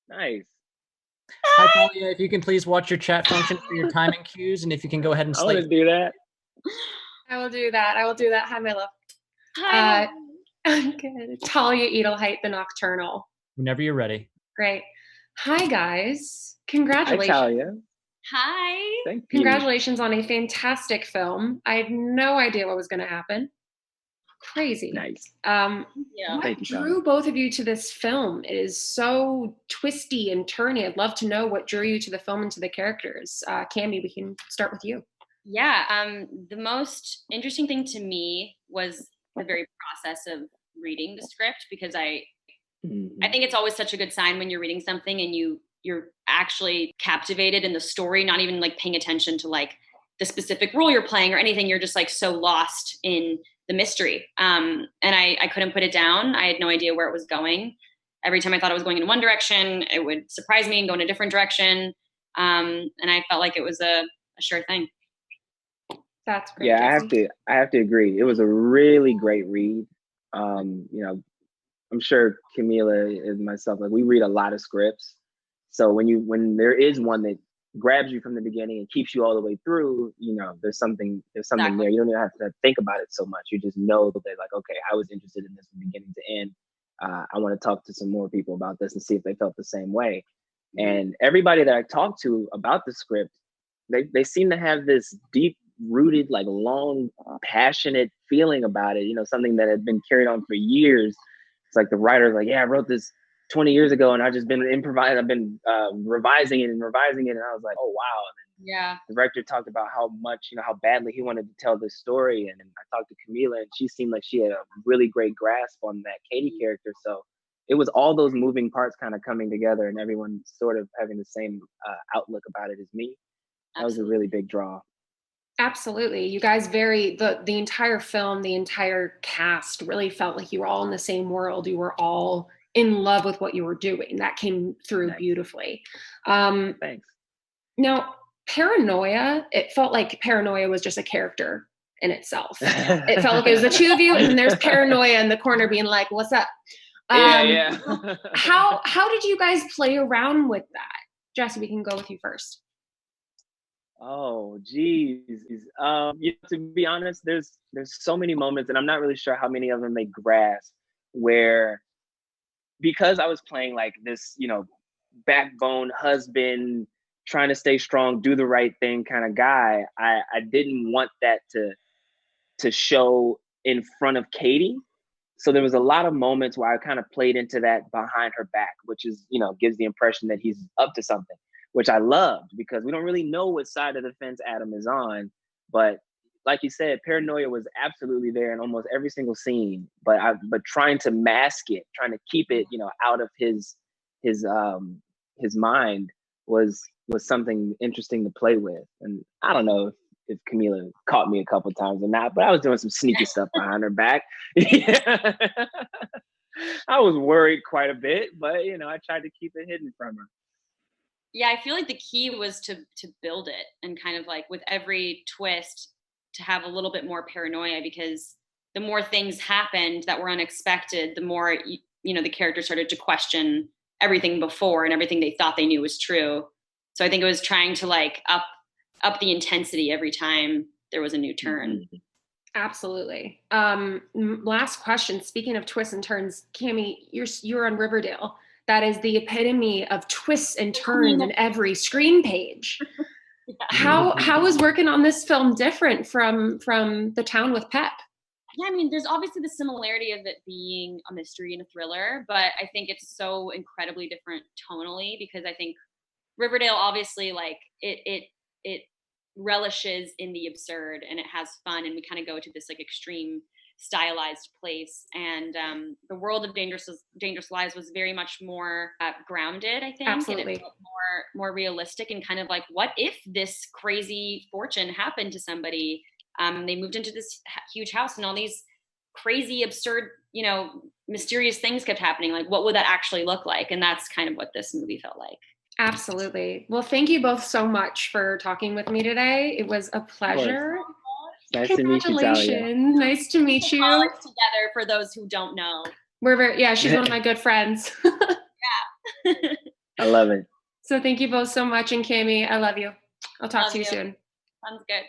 Nice. Hi, Talia. If you can please watch your chat function for your timing cues, and if you can go ahead and I want slate. to do that. I will do that. I will do that. Hi, my love. Hi. I'm good. Talia Edelheit, the Nocturnal. Whenever you're ready. Great. Hi, guys. Hi, Congratulations. Talia. Hi. Thank you. Congratulations on a fantastic film. I had no idea what was going to happen. Crazy. Nice. Yeah. What Thank you, drew both of you to this film? It is so twisty and turny. I'd love to know what drew you to the film and to the characters. Cammy, we can start with you. Yeah. The most interesting thing to me was the very process of reading the script, because I think it's always such a good sign when you're reading something and you're actually captivated in the story, not even like paying attention to like the specific role you're playing or anything. You're just like so lost in the mystery. And I couldn't put it down. I had no idea where it was going. Every time I thought it was going in one direction, it would surprise me and go in a different direction. And I felt like it was a sure thing. That's great. Yeah, Jessie. I have to agree. It was a really great read. I'm sure Camila and myself, like, we read a lot of scripts. So when there is one that grabs you from the beginning and keeps you all the way through, there's something Exactly. there. You don't even have to think about it so much. You just know that, like, okay, I was interested in this from beginning to end. I want to talk to some more people about this and see if they felt the same way. And everybody that I talked to about the script, they seem to have this deep rooted, like, long, passionate feeling about it, something that had been carried on for years. It's like the writer's like, yeah, I wrote this 20 years ago and I've just been improvising, I've been revising it. And I was like, oh, wow. And Yeah. the director talked about how much, how badly he wanted to tell this story. And I talked to Camila and she seemed like she had a really great grasp on that Katie character. So it was all those moving parts kind of coming together and everyone sort of having the same outlook about it as me. That was a really big draw. Absolutely. You guys the entire film, the entire cast really felt like you were all in the same world. You were all in love with what you were doing. That came through beautifully. Thanks. Now, Paranoia, it felt like Paranoia was just a character in itself. It felt like it was the two of you, and then there's Paranoia in the corner being like, what's up? Yeah. How did you guys play around with that? Jessie, we can go with you first. Oh, geez. To be honest, there's so many moments, and I'm not really sure how many of them they grasp, where, because I was playing like this, backbone husband, trying to stay strong, do the right thing kind of guy, I didn't want that to show in front of Katie. So there was a lot of moments where I kind of played into that behind her back, which is, gives the impression that he's up to something, which I loved, because we don't really know what side of the fence Adam is on. But like you said, Paranoia was absolutely there in almost every single scene, but trying to mask it, trying to keep it, out of his mind was something interesting to play with. And I don't know if Camila caught me a couple times or not, but I was doing some sneaky stuff behind her back. I was worried quite a bit, but I tried to keep it hidden from her. Yeah, I feel like the key was to build it, and kind of like with every twist to have a little bit more paranoia, because the more things happened that were unexpected, the more the character started to question everything before and everything they thought they knew was true. So I think it was trying to like up the intensity every time there was a new turn. Absolutely. Last question. Speaking of twists and turns, Cammy, you're on Riverdale. That is the epitome of twists and turns in every screen page. Yeah. How is working on this film different from The Town with Pep? Yeah, I mean, there's obviously the similarity of it being a mystery and a thriller, but I think it's so incredibly different tonally, because I think Riverdale, obviously, like it relishes in the absurd and it has fun, and we kind of go to this like extreme stylized place. And the world of Dangerous Lives was very much more grounded, I think. Absolutely. And it felt more realistic, and kind of like, what if this crazy fortune happened to somebody? They moved into this huge house and all these crazy, absurd, mysterious things kept happening. Like, what would that actually look like? And that's kind of what this movie felt like. Absolutely. Well, thank you both so much for talking with me today. It was a pleasure. Nice to meet you, Talia. Nice to meet you. College together, for those who don't know. She's one of my good friends. Yeah. I love it. So thank you both so much. And Cami, I love you. I'll talk Love to you you. soon. Sounds good.